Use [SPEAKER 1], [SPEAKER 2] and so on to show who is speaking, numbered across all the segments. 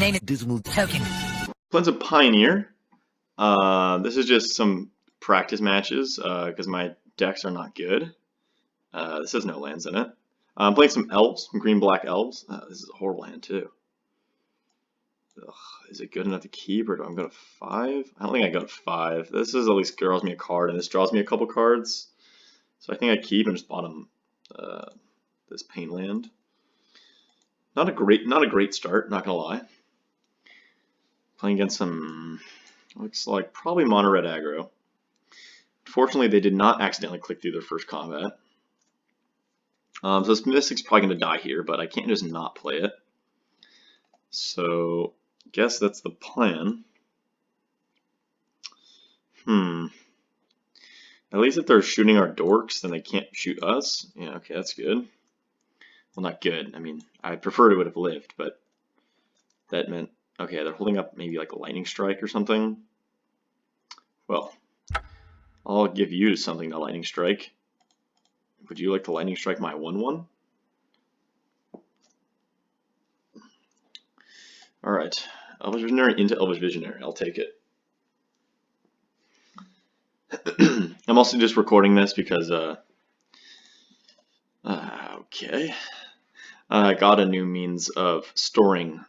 [SPEAKER 1] Name it Dismal Token.
[SPEAKER 2] Playing some Pioneer. This is just some practice matches because my decks are not good. This has no lands in it. I'm playing some Elves, some green-black Elves. This is a horrible hand too. Ugh, is it good enough to keep, or do I go to 5? I don't think I go to 5. This is at least draws me a card, and this draws me a couple cards. So I think I keep and just bottom this pain land. Not a great start, not gonna lie. Playing against some, looks like probably mono red aggro. Fortunately, they did not accidentally click through their first combat. So this Mystic's probably going to die here, but I can't just not play it. So, I guess that's the plan. At least if they're shooting our dorks, then they can't shoot us. Yeah, okay, that's good. Well, not good. I mean, I preferred it would have lived, but that meant, okay, they're holding up maybe like a lightning strike or something. Well, I'll give you something to lightning strike. Would you like to lightning strike my 1/1? Alright, Elvish Visionary into Elvish Visionary. I'll take it. I'm also just recording this because, okay. I got a new means of storing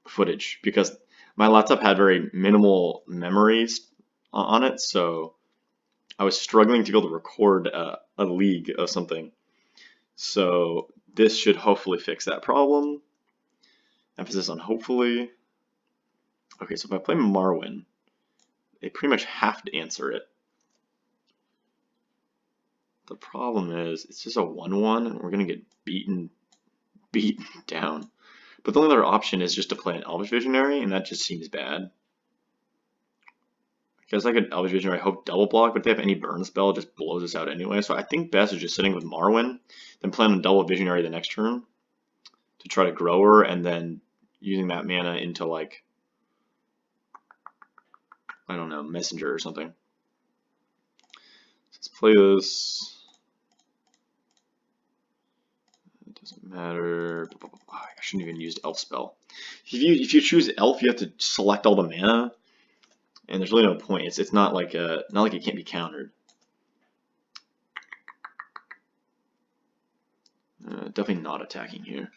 [SPEAKER 2] footage because my laptop had very minimal memories on it, so I was struggling to be able to record a league of something. So this should hopefully fix that problem. Emphasis on hopefully. Okay, so if I play Marwyn, they pretty much have to answer it. The problem is it's just a 1/1 and we're gonna get beaten down. But the only other option is just to play an Elvish Visionary, and that just seems bad. Because I could Elvish Visionary, hope double block, but if they have any burn spell, it just blows us out anyway. So I think best is just sitting with Marwyn, then playing a double Visionary the next turn to try to grow her, and then using that mana into, like, I don't know, Messenger or something. Let's play this. It doesn't matter. I shouldn't even use Elf spell. If you choose Elf, you have to select all the mana. And there's really no point. It's not like it can't be countered. Definitely not attacking here.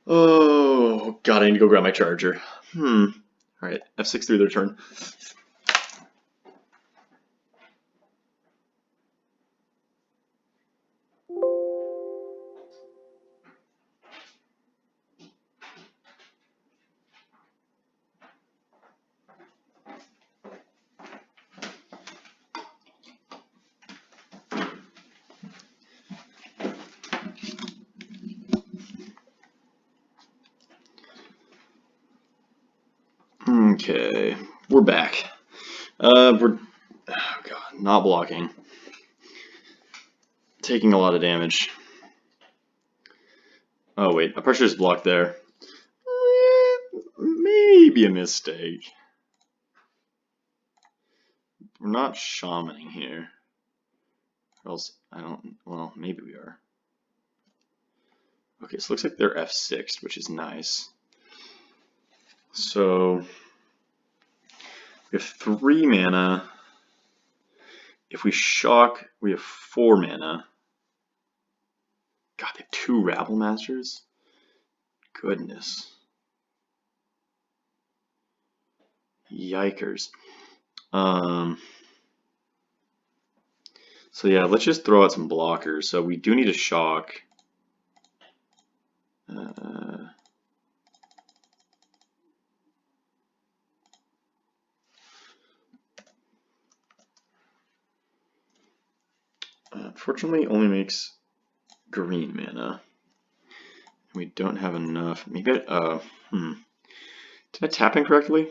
[SPEAKER 2] Oh god, I need to go grab my charger. Alright, F6 through their turn. Okay, we're back. We're, oh god, not blocking. Taking a lot of damage. Oh wait, a pressure is blocked there. Maybe a mistake. We're not shamaning here. Or else, I don't, well, maybe we are. Okay, so it looks like they're F6, which is nice. So, we have 3 mana. If we shock, we have 4 mana. God, they have 2 Rabble Masters? Goodness. Yikers. So yeah, let's just throw out some blockers. So we do need a shock. Unfortunately, only makes green mana. We don't have enough. Maybe did I tap incorrectly?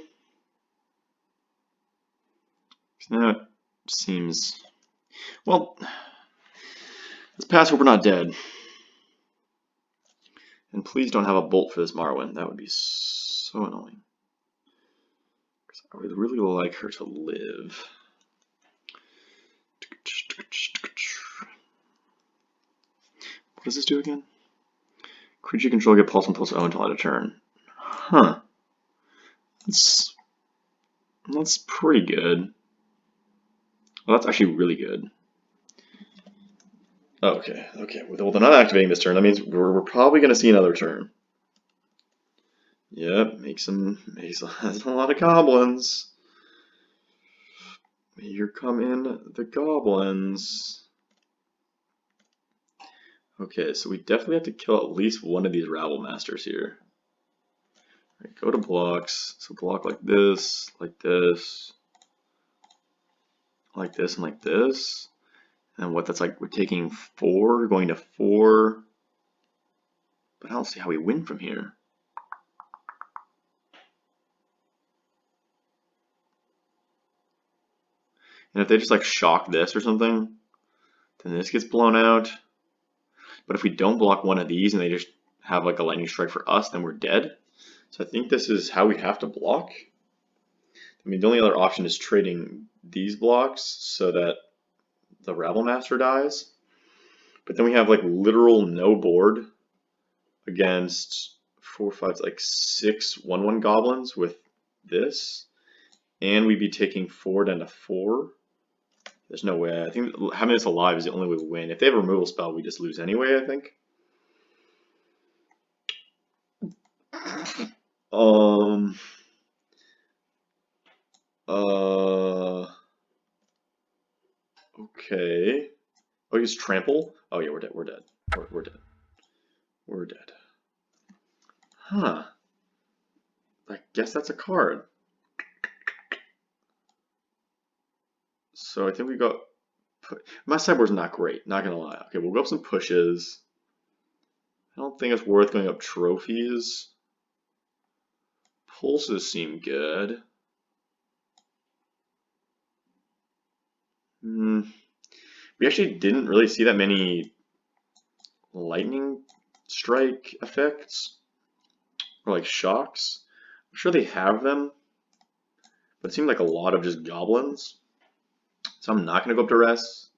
[SPEAKER 2] That seems, well, let's pass hope we're not dead. And please don't have a bolt for this Marwyn. That would be so annoying. Because I would really like her to live. What does this do again? Creature you control get +1/+0 until end of turn. Huh. That's pretty good. Well, that's actually really good. Okay. Well, they're not activating this turn. That means we're probably going to see another turn. Yep, makes a lot of goblins. Here come in the goblins. Okay, so we definitely have to kill at least one of these rabble masters here. Right, go to blocks. So block like this, like this, like this, and like this. And what that's like, we're taking 4, going to 4. But I don't see how we win from here. And if they just like shock this or something, then this gets blown out. But if we don't block one of these and they just have like a lightning strike for us, then we're dead. So I think this is how we have to block. I mean, the only other option is trading these blocks so that the Rabble Master dies. But then we have like literal no board against 4, 5, like 6 1/1 goblins with this. And we'd be taking 4 down to 4. There's no way. I think having this alive is the only way we win. If they have a removal spell, we just lose anyway, I think. Okay. Oh, use trample? Oh yeah, we're dead. We're dead. We're dead. We're dead. Huh. I guess that's a card. So I think we got... My sideboard's not great, not gonna lie. Okay, we'll go up some pushes. I don't think it's worth going up trophies. Pulses seem good. We actually didn't really see that many lightning strike effects or like shocks. I'm sure they have them, but it seemed like a lot of just goblins. So I'm not going to go up to rest.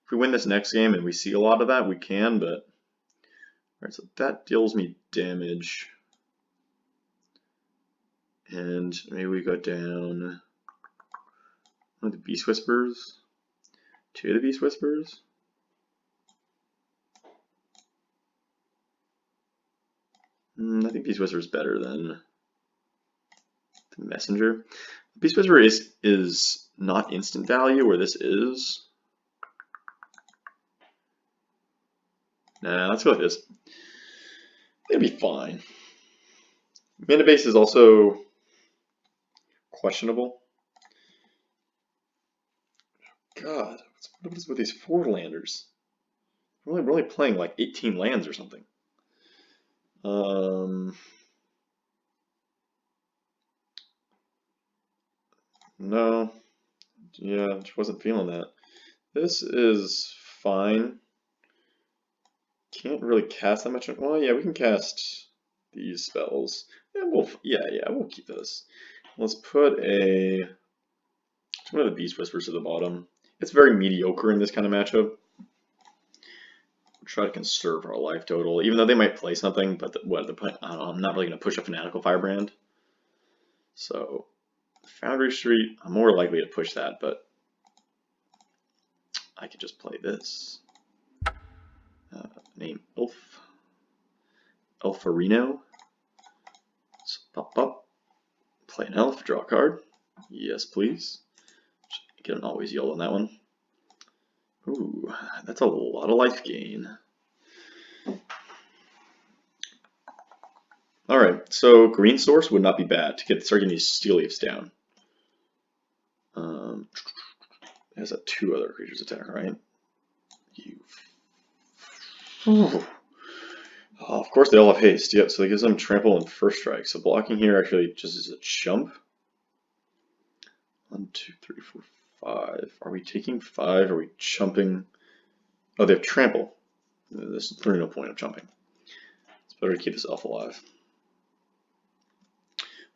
[SPEAKER 2] If we win this next game and we see a lot of that, we can, but... Alright, so that deals me damage. And maybe we go down... One of the Beast Whispers. 2 of the Beast Whispers. I think Beast Whisper is better than the Messenger. Beast Whisper is not instant value, where this is. Nah, let's go with this. It'll be fine. Mana base is also questionable. God, what is with these 4 landers? We're only playing like 18 lands or something. No. Yeah, just wasn't feeling that. This is fine. Can't really cast that much. Well, yeah, we can cast these spells. Yeah, we'll keep this. Let's put one of the Beast Whispers at the bottom. It's very mediocre in this kind of matchup. We'll try to conserve our life total, even though they might play something. But I'm not really going to push a Fanatical Firebrand. So, Foundry Street, I'm more likely to push that, but I could just play this. Name Elfarino. So pop up, play an elf, draw a card. Yes, please. Get an always yellow on that one. Ooh, that's a lot of life gain. Alright, so green source would not be bad to start getting these steel leaves down. It has 2 other creatures attack, right? Oh, of course they all have haste, yep, so it gives them trample and first strike. So blocking here actually just is a chump. 1, 2, 3, 4, 5. Are we taking 5? Are we chumping? Oh, they have trample. There's no point of jumping. It's better to keep this elf alive.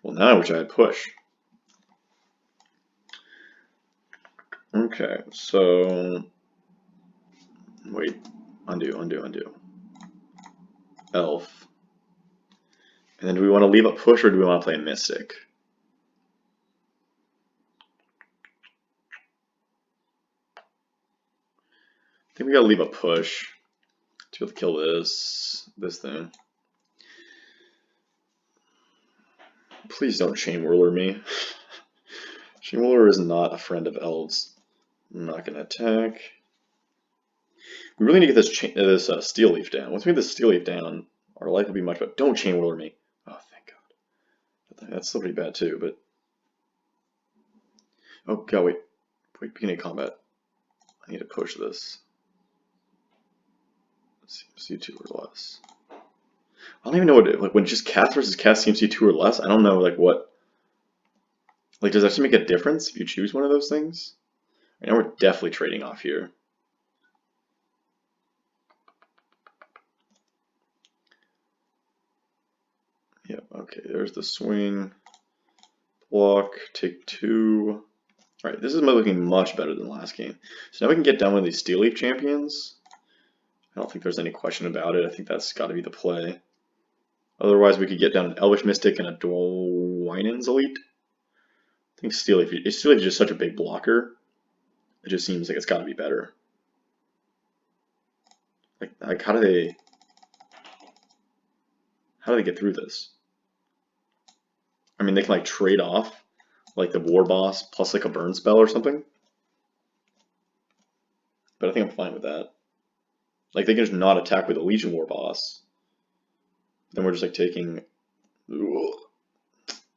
[SPEAKER 2] Well, now I wish I had push. Okay, so... Wait. Undo. Elf. And then do we want to leave a push or do we want to play a Mystic? I think we gotta leave a push to be able to kill this thing. Please don't Chain Whirler me. Chain Whirler is not a friend of Elves. I'm not gonna attack. We really need to get this Steel Leaf down. Once we get this Steel Leaf down, our life will be much better. Don't Chain Whirler me. Oh, thank God. That's still pretty bad too, but... Oh, God, wait. Beginning of combat. I need to push this. CMC2 or less. I don't even know what it, like when just cast versus cast CMC2 or less. I don't know like what. Like, does that actually make a difference if you choose one of those things? Right now we're definitely trading off here. Yep. Okay. There's the swing. Block. Take 2. All right. This is looking much better than last game. So now we can get down one of these Steel Leaf champions. I don't think there's any question about it. I think that's got to be the play. Otherwise, we could get down an Elvish Mystic and a Dwynen's Elite. I think Steel Leaf is just such a big blocker. It just seems like it's got to be better. Like how do they get through this? I mean, they can like trade off like the War Boss plus like a burn spell or something. But I think I'm fine with that. Like they can just not attack with a Legion War Boss. Then we're just like taking. Ugh.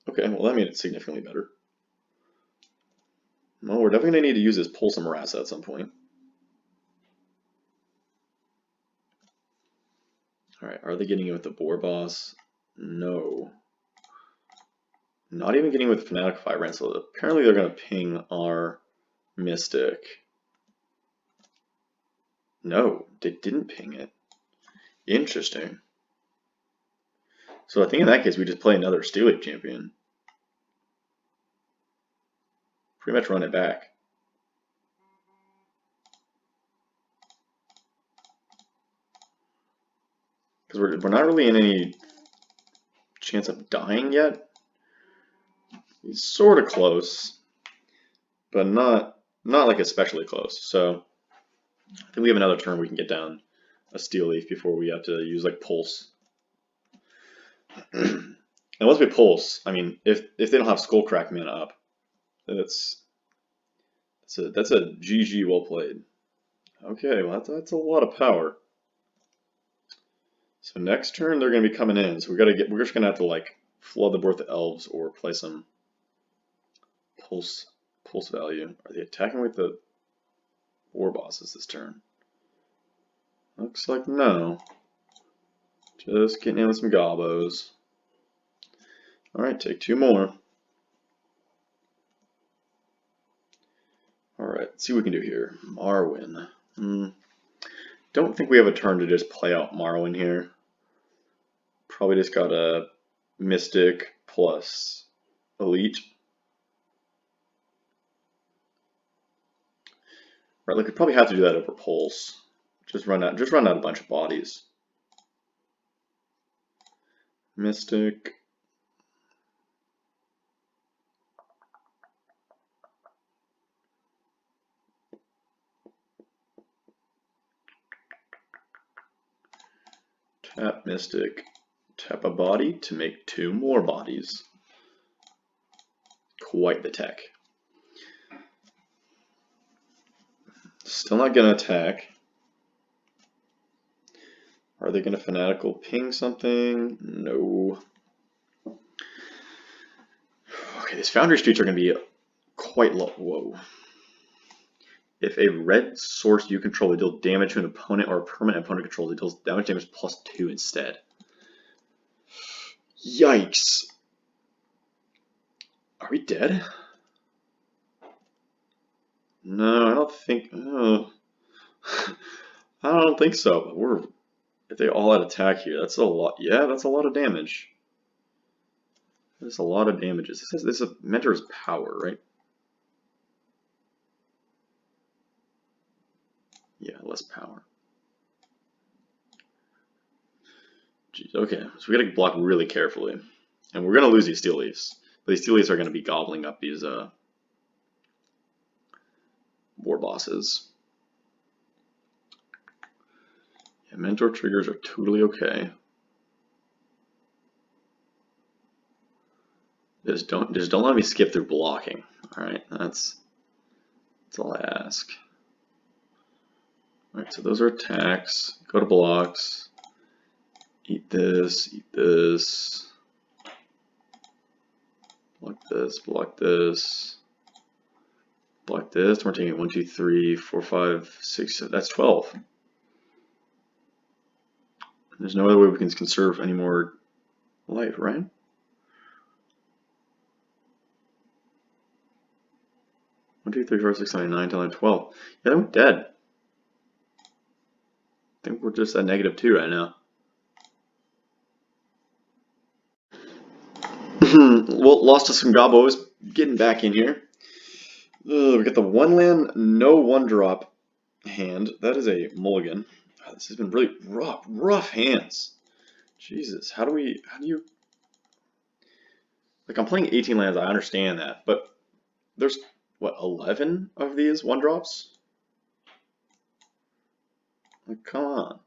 [SPEAKER 2] Okay, well that made it significantly better. Well, we're definitely gonna need to use this Pulse and Marassa at some point. Alright, are they getting in with the Boar Boss? No. Not even getting with Fnatic Fire Rent, so apparently they're going to ping our Mystic. No, they didn't ping it. Interesting. So I think in that case we just play another Steel Leaf champion. Pretty much run it back. Because we're not really in any chance of dying yet. He's sort of close, but not like especially close. So I think we have another turn we can get down a Steel Leaf before we have to use like Pulse. And once we Pulse, I mean, if they don't have Skullcrack mana up, that's a GG well played. Okay, well that's a lot of power. So next turn they're going to be coming in, so we're just going to have to like flood the board with the Elves or play some Pulse value. Are they attacking with the War Bosses this turn? Looks like no. Just getting in with some Gobos. Alright, take 2 more. Alright, let's see what we can do here. Marwyn. Don't think we have a turn to just play out Marwyn here. Probably just got a Mystic plus Elite. Right, like we probably have to do that over Pulse. Just run out a bunch of bodies. Mystic. Tap Mystic. Tap a body to make 2 more bodies. Quite the tech. Still not gonna attack. Are they gonna Fanatical ping something? No. Okay, these Foundry Streets are gonna be quite low. Whoa. If a red source you control, they deal damage to an opponent or a permanent opponent controls, it deals damage plus 2 instead. Yikes. Are we dead? No, I don't think. I don't think so. If they all had attack here, that's a lot. Yeah, that's a lot of damage. That's a lot of damages. This is Mentor's power, right? Yeah, less power. Jeez, okay, so we gotta block really carefully. And we're gonna lose these Steel Leaves. But these Steel Leaves are gonna be gobbling up these war bosses. Yeah, mentor triggers are totally okay. Just don't let me skip through blocking. Alright, that's all I ask. Alright, so those are attacks. Go to blocks. Eat this, eat this. Block this, block this. Block this. We're taking 1, 2, 3, 4, 5, 6, 7. That's 12. There's no other way we can conserve any more life, right? One, 2, 3, 4, 6, 7, 8, 9, 10, 11, 12. Yeah, I'm dead. I think we're just at -2 right now. Well, lost to some gobos. Getting back in here. We got the 1 land, no 1-drop hand. That is a mulligan. God, this has been really rough hands. Jesus, how do you... Like, I'm playing 18 lands, I understand that, but there's, what, 11 of these 1-drops? Like, come on.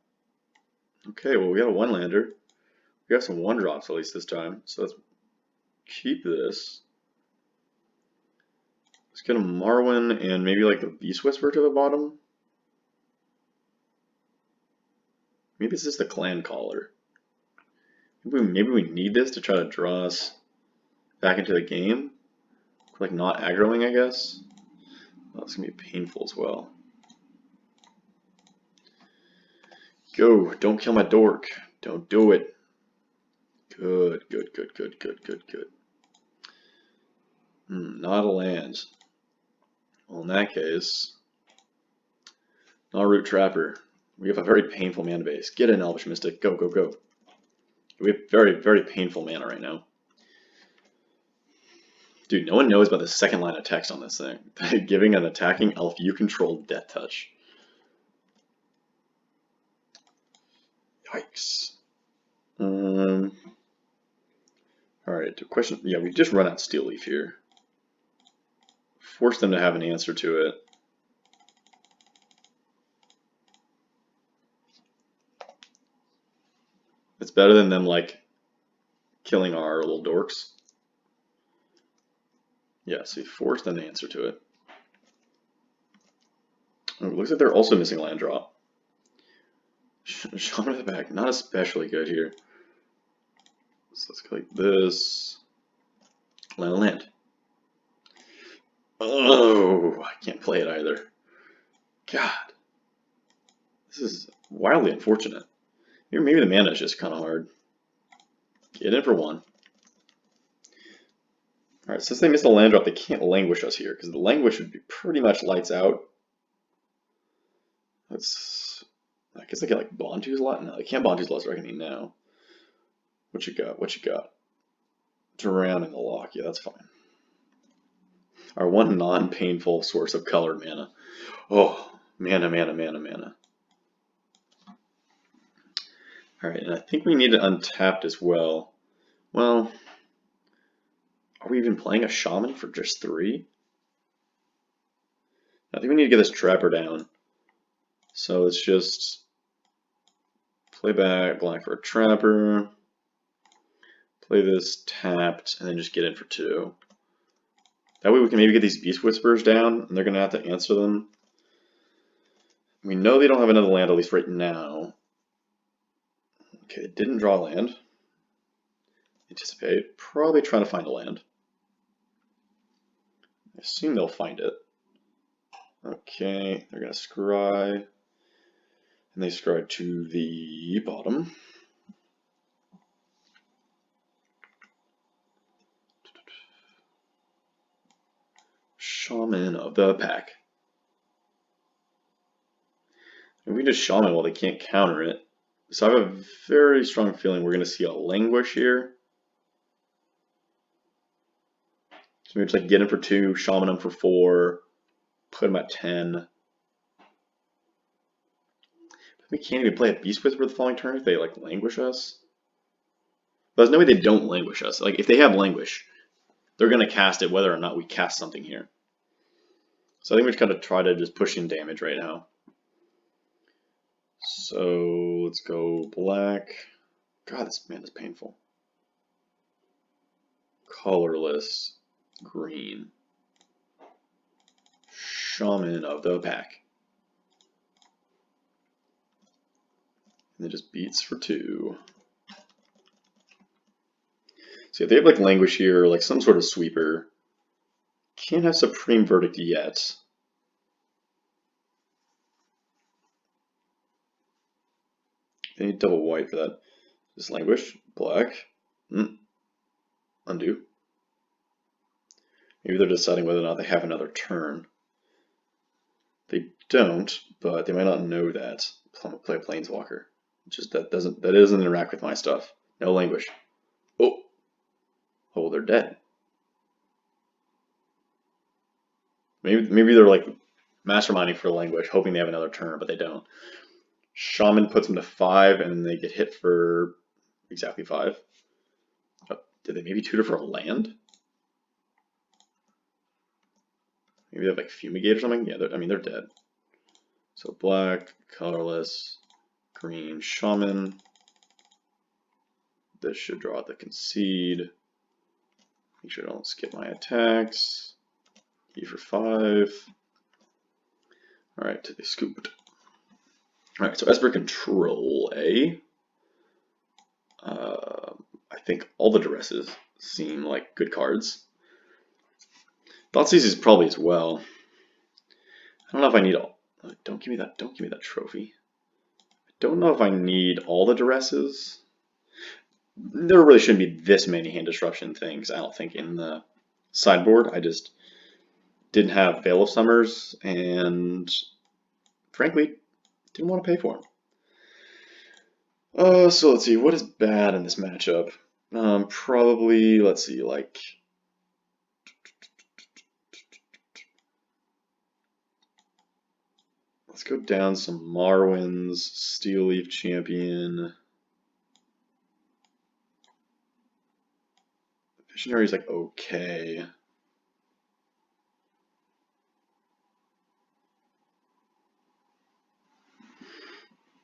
[SPEAKER 2] Okay, well, we got a 1-lander. We got some 1-drops at least this time, so let's keep this. Let's get a Marwyn and maybe like the Beast Whisperer to the bottom. Maybe it's just the Clan Caller. Maybe we need this to try to draw us back into the game. Like not aggroing, I guess. Oh, it's gonna be painful as well. Go, don't kill my dork. Don't do it. Good. Not a land. Well, in that case, not a Root Trapper. We have a very painful mana base. Get in, Elvish Mystic. Go. We have very painful mana right now. Dude, no one knows about the second line of text on this thing. Giving an attacking elf you control Death Touch. Yikes. Alright, the question, yeah, we just run out Steel Leaf here. Force them to have an answer to it. It's better than them, like, killing our little dorks. Yeah, so you force them to answer to it. Oh, it looks like they're also missing land drop. Shaman at the back, not especially good here. So let's go like this. Land. Oh, I can't play it either. God. This is wildly unfortunate. Maybe the mana is just kind of hard. Get in for 1. Alright, since they missed a land drop, they can't languish us here, because the languish would be pretty much lights out. Let's... I guess they get like Bontu's Lot? No, they can't Bontu's Lost Reckoning now. What you got? Drown in the Lock. Yeah, that's fine. Our one non-painful source of colored mana. Oh, mana. Alright, and I think we need it untapped as well. Well, are we even playing a Shaman for just 3? I think we need to get this Trapper down. So let's just play back, black for a Trapper. Play this tapped, and then just get in for 2. That way we can maybe get these Beast Whisperers down, and they're going to have to answer them. We know they don't have another land, at least right now. Okay, they didn't draw land. Anticipate. Probably trying to find a land. I assume they'll find it. Okay, they're going to scry. And they scry to the bottom. Shaman of the pack. And we just Shaman while they can't counter it. So I have a very strong feeling we're going to see a Languish here. So maybe just like get him for 2, Shaman him for 4, put him at 10. We can't even play a Beast Whisperer the following turn if they like Languish us. But there's no way they don't languish us. Like, if they have languish, they're going to cast it whether or not we cast something here. So I think we just got to try to just push in damage right now. So let's go black. God, this man is painful. Colorless, green. Shaman of the pack. And it just beats for 2. So if they have like languish here, like some sort of sweeper. Can't have Supreme Verdict yet. They need double white for that. Just languish, black, undo. Maybe they're deciding whether or not they have another turn. They don't, but they might not know that. Play a Planeswalker. Just that doesn't interact with my stuff. No languish. Oh, they're dead. Maybe they're like masterminding for languish, hoping they have another turn, but they don't. Shaman puts them to 5, and then they get hit for exactly 5. Oh, did they maybe tutor for a land? Maybe they have like Fumigate or something? Yeah, they're dead. So black, colorless, green, Shaman. This should draw out the Concede. Make sure I don't skip my attacks. E for 5. Alright, they scooped. Alright, so Esper control A. I think all the Duresses seem like good cards. Thoughtseize is probably as well. I don't know if I need all. Don't give me that trophy. I don't know if I need all the Duresses. There really shouldn't be this many hand disruption things, I don't think, in the sideboard. I just didn't have Veil of Summers, and frankly, didn't want to pay for them. So let's see, what is bad in this matchup? Probably, let's see, like... Let's go down some Marwins, Steel Leaf Champion. Visionary's like okay.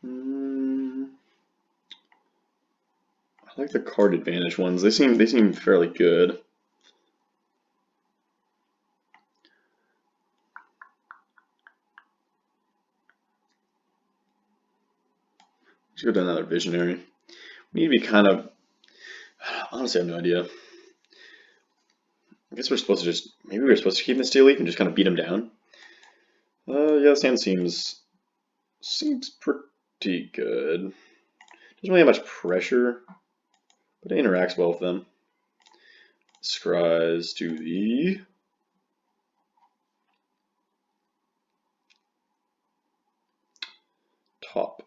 [SPEAKER 2] I like the card advantage ones. They seem fairly good. Let's go to another Visionary. We need to be kind of... Honestly, I have no idea. I guess we're supposed to just... Maybe we're supposed to keep the Steel Leaf and just kind of beat him down. Yeah, this hand seems pretty good. Doesn't really have much pressure, but it interacts well with them. Scries to the... top.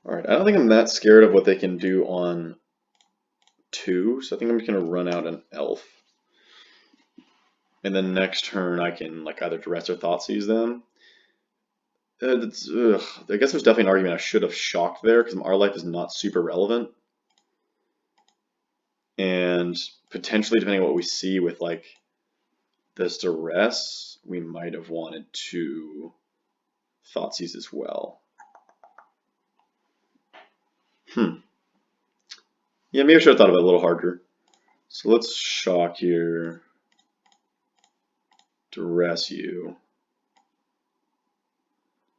[SPEAKER 2] Alright, I don't think I'm that scared of what they can do on 2, so I think I'm just going to run out an Elf. And then next turn I can like either Duress or Thoughtseize them. I guess there's definitely an argument I should have shocked there, because our life is not super relevant. And potentially, depending on what we see with like this Duress, we might have wanted to Thoughtseize as well. Yeah, maybe I should have thought about it a little harder. So let's shock here. Duress you.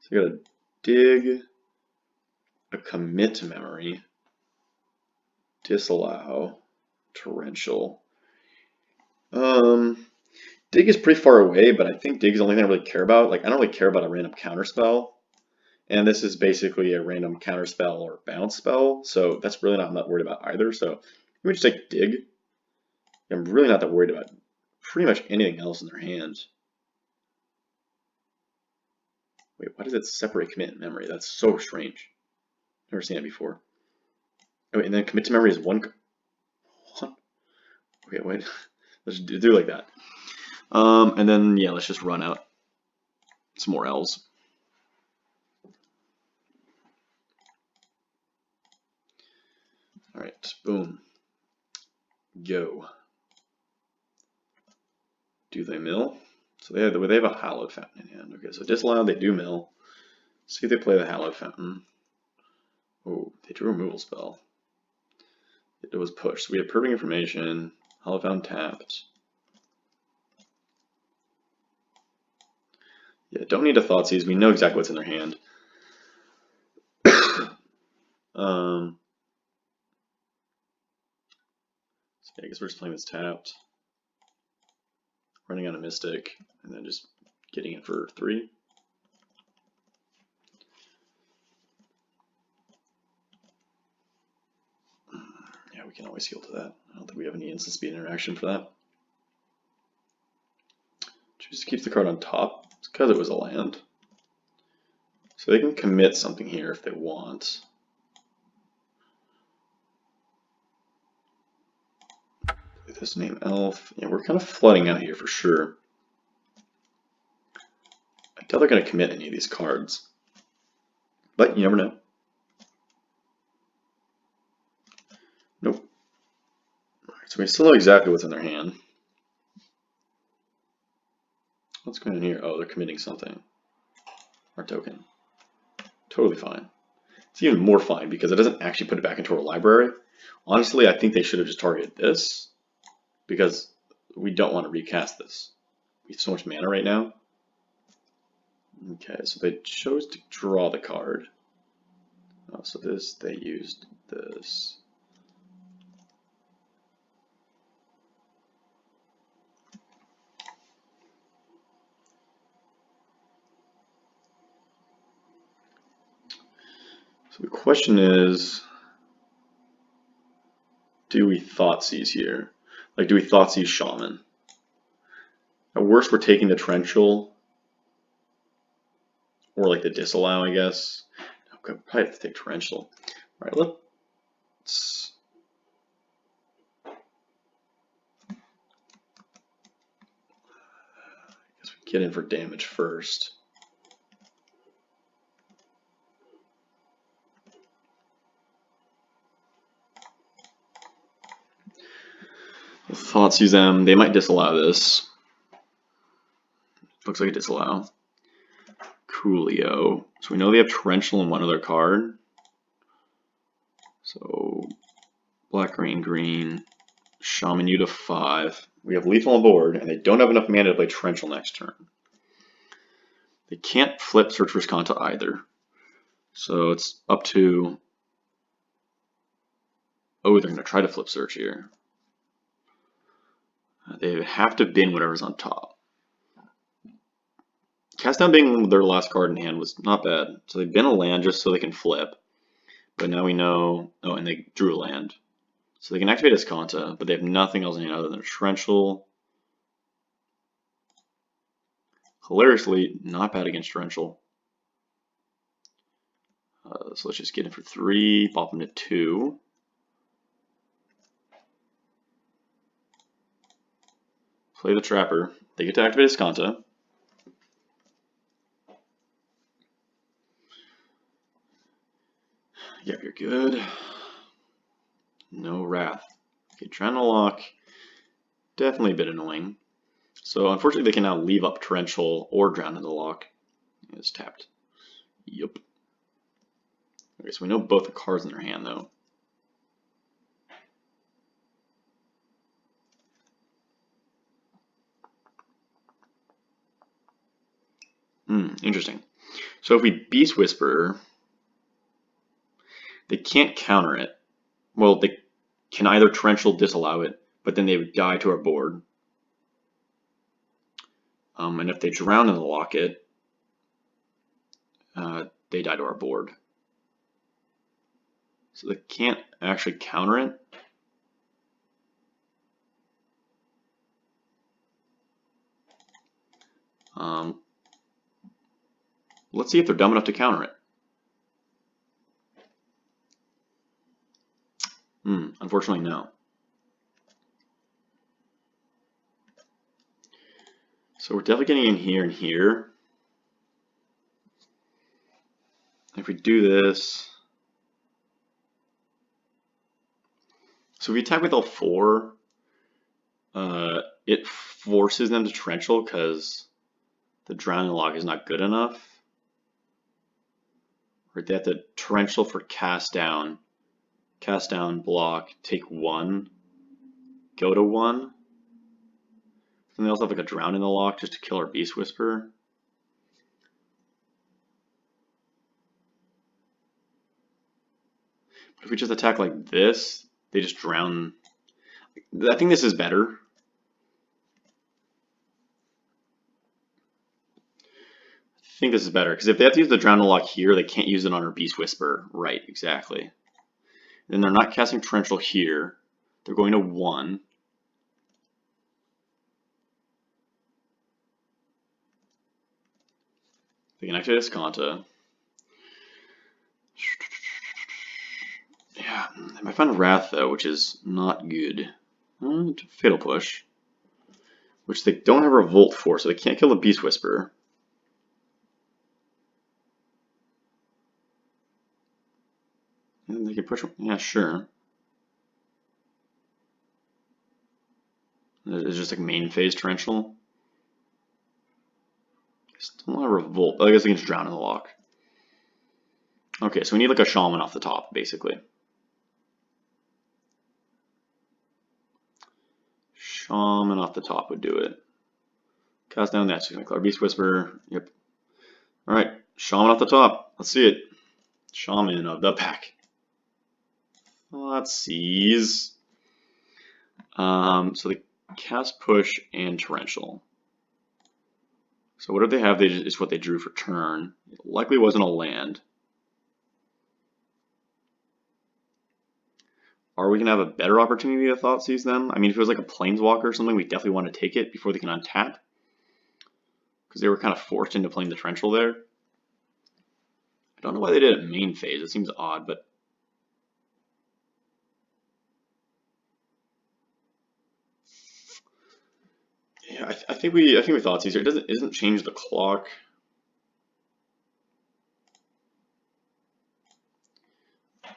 [SPEAKER 2] So I gotta dig, a commit memory, disallow, torrential. Dig is pretty far away, but I think dig is the only thing I really care about. Like, I don't really care about a random counterspell. And this is basically a random counterspell or bounce spell, so that's really not, I'm not worried about either. So let me just take dig. I'm really not that worried about pretty much anything else in their hands. Wait, why does it separate commit and memory? That's so strange. Never seen it before. Oh, and then commit to memory is one. What? Okay, wait. Let's do like that. And then yeah, let's just run out some more Elves. Alright, boom. Go. Do they mill? So they have a Hallowed Fountain in hand. Okay, so disallowed, they do mill. See if they play the Hallowed Fountain. Oh, they drew a removal spell. It was pushed. So we have Perfect Information, Hallowed Fountain tapped. Yeah, don't need a Thoughtseize. We know exactly what's in their hand. So yeah, I guess we're just playing this tapped. Running on a Mystic, and then just getting it for 3. Yeah, we can always heal to that. I don't think we have any instant speed interaction for that. Just keeps the card on top. It's because it was a land. So they can commit something here if they want. This name Elf. Yeah, we're kind of flooding out here for sure. I doubt they're going to commit any of these cards. But you never know. Nope. Alright, so we still know exactly what's in their hand. What's going on here? Oh, they're committing something. Our token. Totally fine. It's even more fine because it doesn't actually put it back into our library. Honestly, I think they should have just targeted this because we don't want to recast this. We have so much mana right now. Okay, so they chose to draw the card. Oh, so this, they used this. So the question is, do we Thoughtseize here? Like, do we Thoughtseize Shaman? At worst, we're taking the Torrential, or like the Disallow, I guess. Okay, probably have to take Torrential. All right, let's. I guess we get in for damage first. Thoughtseize them. They might disallow this. Looks like a disallow. Coolio. So we know they have Torrential in one other card. So black, green, green. Shaman you to 5. We have lethal on board, and they don't have enough mana to play Torrential next turn. They can't flip Searcher's Kanta either. So it's up to. Oh, they're going to try to flip Search here. They have to bin whatever's on top. Cast down being their last card in hand was not bad. So they bin a land just so they can flip. But now we know. Oh, and they drew a land. So they can activate Escanta, but they have nothing else in hand other than a Torrential. Hilariously, not bad against Torrential. So let's just get in for 3, pop them to 2. Play the Trapper. They get to activate Escanta. Yep, you're good. No Wrath. Okay, trying to lock. Definitely a bit annoying. So unfortunately they can now leave up Torrential or Drown in the Lock. It's tapped. Yup. Okay, so we know both the cards in their hand though. Interesting. So if we Beast Whisperer, they can't counter it. Well, they can either Torrential disallow it, but then they would die to our board. And if they Drown in the Locket, they die to our board. So they can't actually counter it. Let's see if they're dumb enough to counter it. Unfortunately, no. So we're definitely getting in here and here. If we do this, So if we attack with all four, it forces them to torrential because the drowning lock is not good enough. Right, they have to torrential for cast down, block, take one, go to one. And they also have like a drown in the lock just to kill our Beast Whisperer. But if we just attack like this, they just drown. I think this is better. I think this is better because if they have to use the drown lock here, they can't use it on our Beast Whisperer. Right, exactly. Then they're not casting torrential here. They're going to one. They can activate Escanta. Yeah, they might find Wrath though, which is not good. Fatal Push, which they don't have Revolt for, so they can't kill the Beast Whisperer. And they can push. Yeah, sure. It's just like main phase torrential. Still not Revolt. I guess they can just drown in the lock. Okay, so we need like a shaman off the top, basically. Shaman off the top would do it. Cast down that. So going to clear Beast Whisperer. Yep. Alright, shaman off the top. Let's see it. Shaman of the pack. Let's seize. So they cast push and torrential. So whatever they have, is what they drew for turn. It likely wasn't a land. Are we going to have a better opportunity to thought seize them? I mean, if it was like a planeswalker or something, we definitely want to take it before they can untap. Because they were kind of forced into playing the torrential there. I don't know why they did it main phase. It seems odd, but yeah, I think we thought seize here. It doesn't change the clock. I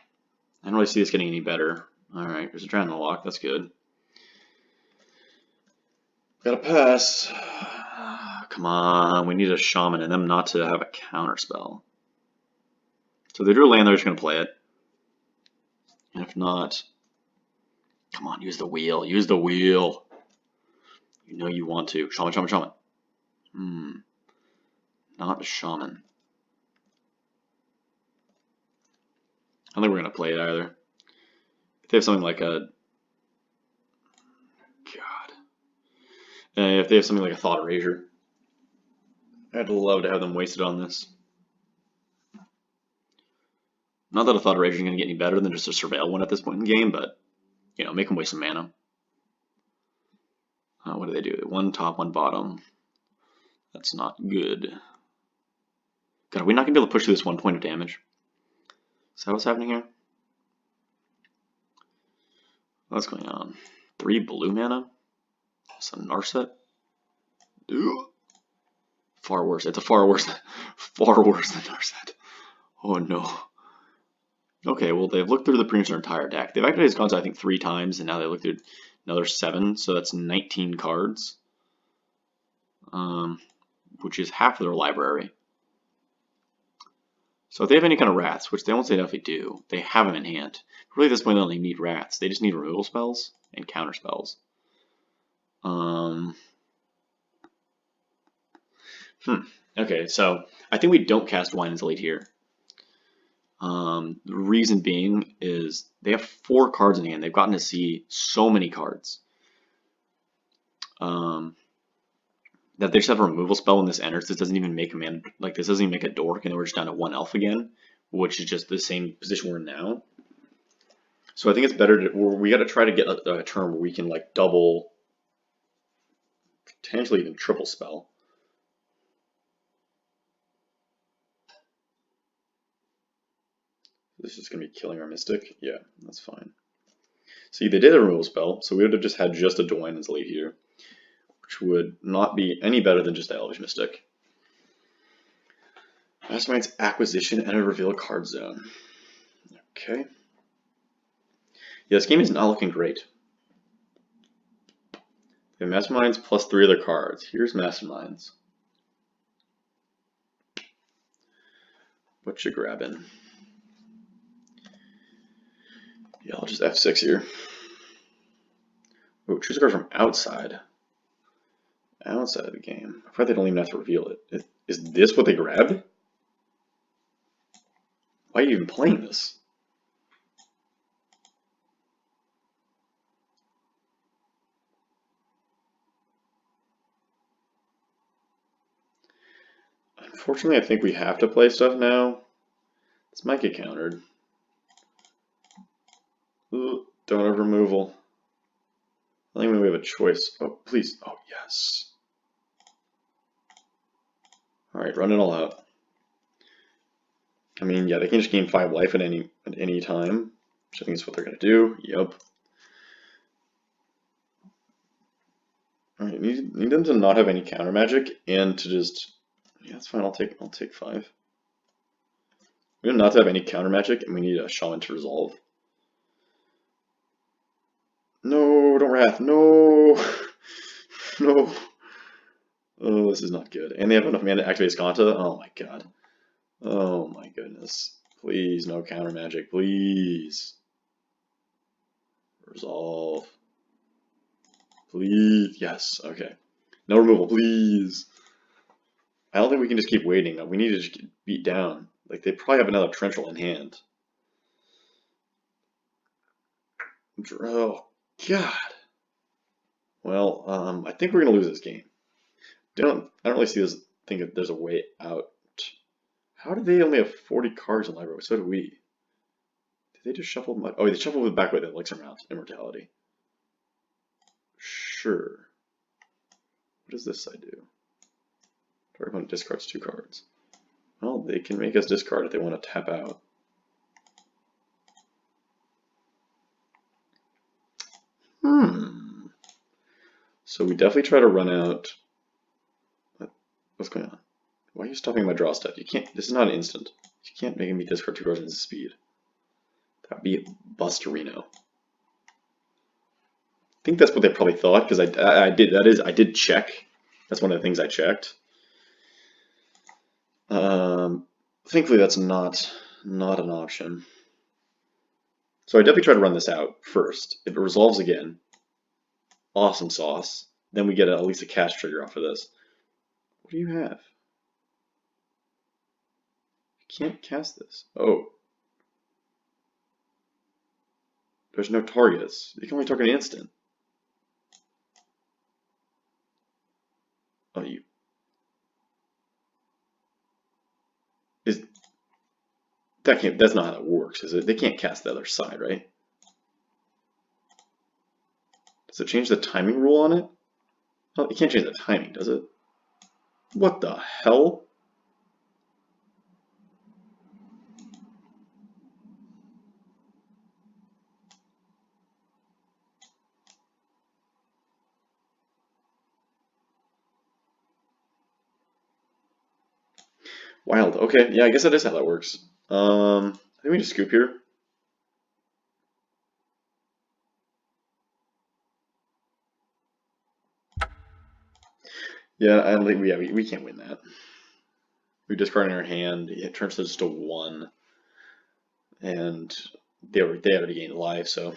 [SPEAKER 2] don't really see this getting any better. All right, there's a drown in the lock. That's good. Gotta pass. Come on, we need a shaman and them not to have a counter spell. So they drew a land, they're just gonna play it. And if not, come on, use the wheel. Use the wheel. You know you want to. Shaman, shaman, shaman. Not a shaman. I don't think we're gonna play it either. If they have something like a if they have something like a Thought Erasure, I'd love to have them wasted on this. Not that a Thought Erasure is going to get any better than just a Surveil one at this point in the game, but, you know, make them waste some mana. What do they do? One top, one bottom. That's not good. God, are we not going to be able to push through this 1 point of damage? Is that what's happening here? What's going on? 3 blue mana? It's a Narset? Ew. Far worse. It's a far worse than Narset. Oh no. Okay, well they've looked through the pretty much their entire deck. They've activated his console I think 3 times, and now they looked through another 7, so that's 19 cards. Which is half of their library. So if they have any kind of wraths, which they won't say that if they do, they have them in hand. Really at this point they don't need wraths, they just need removal spells and counter spells. Okay, so I think we don't cast Wine and Elite here. The reason being is they have 4 cards in hand. They've gotten to see so many cards. That they just have a removal spell when this enters. This doesn't even make a man, like this doesn't even make a dork, and then we're just down to 1 elf again, which is just the same position we're in now. So I think it's better to, we got to try to get a turn where we can like double, potentially even triple spell. This is going to be killing our Mystic. Yeah, that's fine. See, they did a removal spell, so we would have just had just a Dwayne's Elite here, which would not be any better than just the Elvish Mystic. Mastermind's Acquisition and a Reveal a Card Zone. Okay. Yeah, this game is not looking great. We have Masterminds plus 3 other cards. Here's Masterminds. What you grabbing? Yeah, I'll just F6 here. Oh, choose a card from outside. Outside of the game. I probably don't even have to reveal it. Is this what they grabbed? Why are you even playing this? Unfortunately, I think we have to play stuff now. This might get countered. Ooh, don't have removal. I think we have a choice. Oh, please. Oh, yes. Alright, run it all out. I mean, yeah, they can just gain 5 life at any time, which I think is what they're going to do. Yep. Alright, need them to not have any counter magic and to just... Yeah, that's fine. I'll take 5. We don't not to have any counter magic, and we need a shaman to resolve. No, don't wrath. No. No. Oh, this is not good. And they have enough mana to activate Skanta. Oh my god. Oh my goodness. Please, no counter magic. Please. Resolve. Please. Yes. Okay. No removal, please. I don't think we can just keep waiting. We need to just get beat down. Like, they probably have another Torrential in hand. Oh, God. Well, I think we're going to lose this game. I don't really think that there's a way out. How did they only have 40 cards in library? So do we. Did they just shuffle them? Oh, they shuffled it back with Elixir Mount, Immortality. Sure. What does this side do? Target opponent discards 2 cards. Well, they can make us discard if they want to tap out. So we definitely try to run out. What's going on? Why are you stopping my draw step? You can't. This is not an instant. You can't make me discard 2 cards in speed. That'd be Busterino. I think that's what they probably thought because I did check. That's one of the things I checked. Thankfully, that's not an option. So I definitely try to run this out first. If it resolves again, awesome sauce. Then we get at least a cast trigger off of this. What do you have? You can't cast this. Oh. There's no targets. You can only target an instant. Oh, you. That's not how that works, is it? They can't cast the other side, right? Does it change the timing rule on it? Oh, it can't change the timing, does it? What the hell? Wild. Okay, yeah, I guess that is how that works. I think we just scoop here. Yeah, I don't think we can't win that. We discard in our hand. It turns to just a 1, and they already gained life. So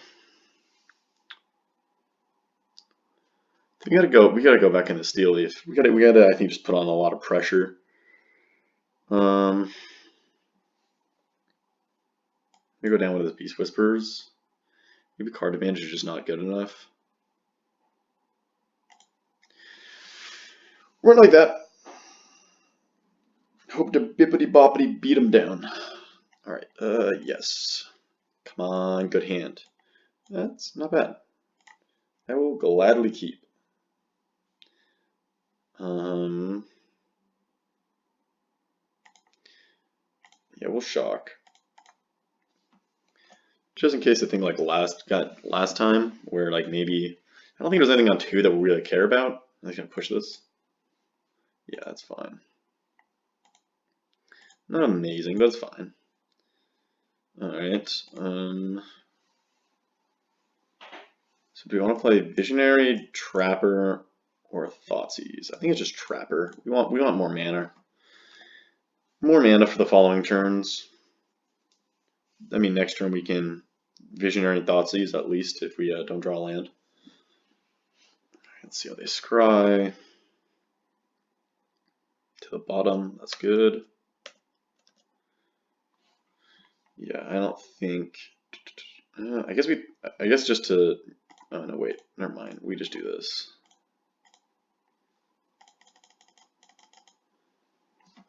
[SPEAKER 2] we gotta go back in the steel leaf. We gotta I think just put on a lot of pressure. We go down with the Beast Whispers. Maybe card advantage is just not good enough. Run like that. Hope to bippity boppity beat him down. Alright, yes. Come on, good hand. That's not bad. I will gladly keep. Yeah, we'll shock. Just in case the thing like last time, where like maybe I don't think there's anything on 2 that we really care about. I'm just gonna push this. Yeah, that's fine. Not amazing, but it's fine. Alright. So do we want to play Visionary, Trapper, or Thoughtseize? I think it's just Trapper. We want more mana. More mana for the following turns. I mean, next turn we can Visionary and Thoughtseize at least if we don't draw land. Let's see how they scry. To the bottom, that's good. Yeah, I don't think. I guess just to. Oh no, wait, never mind. We just do this.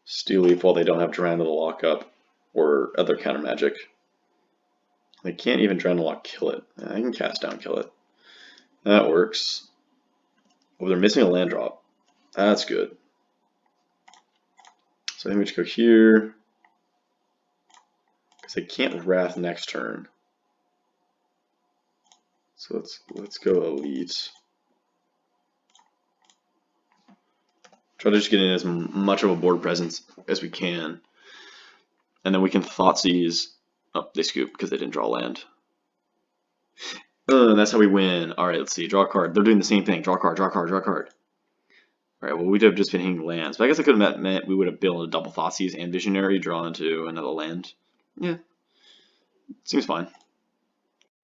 [SPEAKER 2] Steel Leaf while they don't have Drown to the Lockup or other counter magic. They can't even Drown to Lock kill it. I can cast down kill it. That works. Oh, they're missing a land drop. That's good. So I think we just go here. Because they can't Wrath next turn. So let's go Elite. Try to just get in as much of a board presence as we can. And then we can Thoughtseize. Oh, they scoop because they didn't draw land. That's how we win. Alright, let's see. Draw a card. They're doing the same thing. Draw a card, draw a card, draw a card. Alright, well, we'd have just been hitting lands. But I guess I could have meant we would have been able to double Thoughtseize and Visionary, draw into another land. Yeah. Seems fine.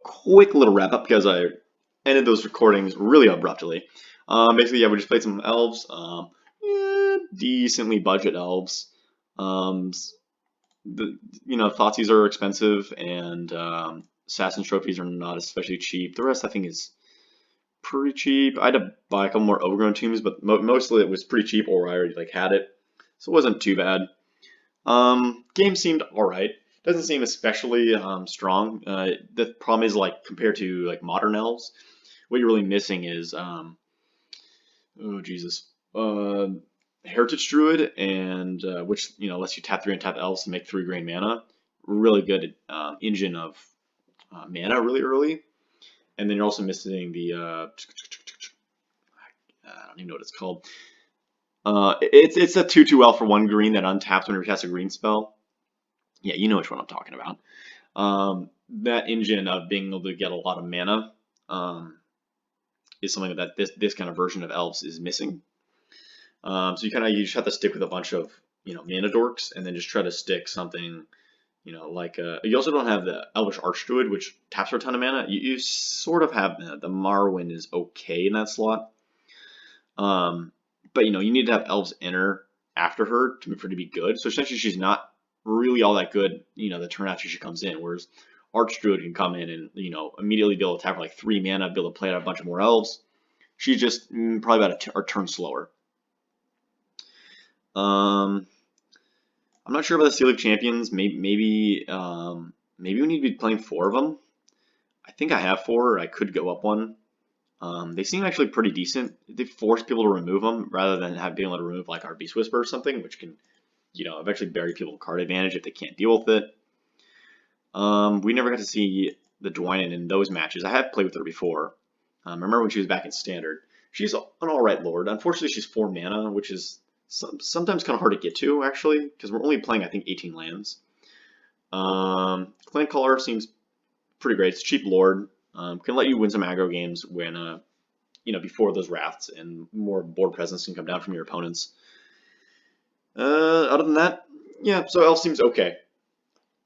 [SPEAKER 2] Quick little wrap up because I ended those recordings really abruptly. Basically, yeah, we just played some Elves. Decently budget Elves. Thoughtseize are expensive, and Assassin trophies are not especially cheap. The rest, I think, is pretty cheap. I had to buy a couple more Overgrown Tombs, but mostly it was pretty cheap, or I already had it, so it wasn't too bad. Game seemed alright. Doesn't seem especially strong. The problem is, compared to modern Elves, what you're really missing is Heritage Druid, and which lets you tap 3 and tap Elves to make 3 green mana. Really good engine of mana really early. And then you're also missing the I don't even know what it's called. It's a 2/2 for 1 green that untaps when you cast a green spell. Yeah, you know which one I'm talking about. That engine of being able to get a lot of mana is something that this kind of version of Elves is missing. So you just have to stick with a bunch of mana dorks, and then just try to stick something. You also don't have the Elvish Archdruid, which taps for a ton of mana. You sort of have the Marwyn is okay in that slot. But you need to have Elves enter after her for her to be good. So essentially she's not really all that good, the turn after she comes in, whereas Archdruid can come in and, immediately be able to tap for 3 mana, be able to play out a bunch of more Elves. She's just probably about a turn slower. I'm not sure about the Steel Leaf Champions. Maybe we need to be playing 4 of them. I think I have 4. I could go up 1. They seem actually pretty decent. They force people to remove them rather than being able to remove our Beast Whisper or something, which can, eventually bury people card advantage if they can't deal with it. We never got to see the Dwynen in those matches. I have played with her before. I remember when she was back in Standard. She's an alright Lord. Unfortunately, she's 4 mana, which is sometimes kind of hard to get to, actually, because we're only playing, I think, 18 lands. Clan Caller seems pretty great. It's a cheap Lord. Can let you win some aggro games when, before those Wraths, and more board presence can come down from your opponents. Other than that, yeah, so Elf seems okay.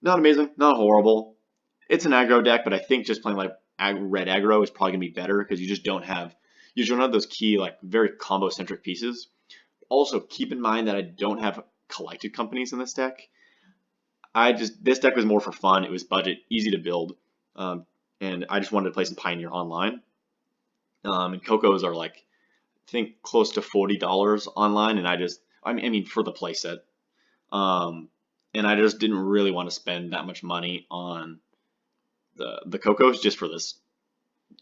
[SPEAKER 2] Not amazing, not horrible. It's an aggro deck, but I think just playing red aggro is probably going to be better because you don't have those key, very combo-centric pieces. Also, keep in mind that I don't have collected companies in this deck. This deck was more for fun. It was budget, easy to build, and I just wanted to play some Pioneer online. And Cocos are I think close to $40 online, and I mean for the playset. And I just didn't really want to spend that much money on the Cocos just for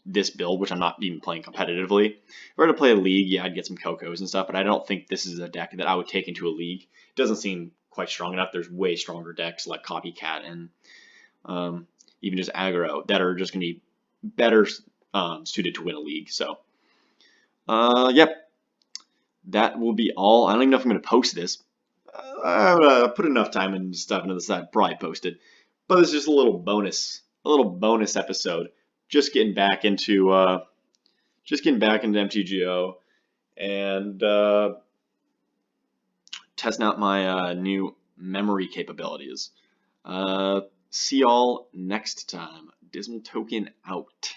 [SPEAKER 2] this build, which I'm not even playing competitively. If I were to play a league, yeah, I'd get some Cocos and stuff, but I don't think this is a deck that I would take into a league. It doesn't seem quite strong enough. There's way stronger decks like Copycat and even just aggro that are just going to be better suited to win a league. So, yep, that will be all. I don't even know if I'm going to post this. I put enough time and stuff into this that I'd probably post it. But it's just a little bonus episode. Just getting back into just getting back into MTGO and testing out my new memory capabilities. See y'all next time. Dismal Token out.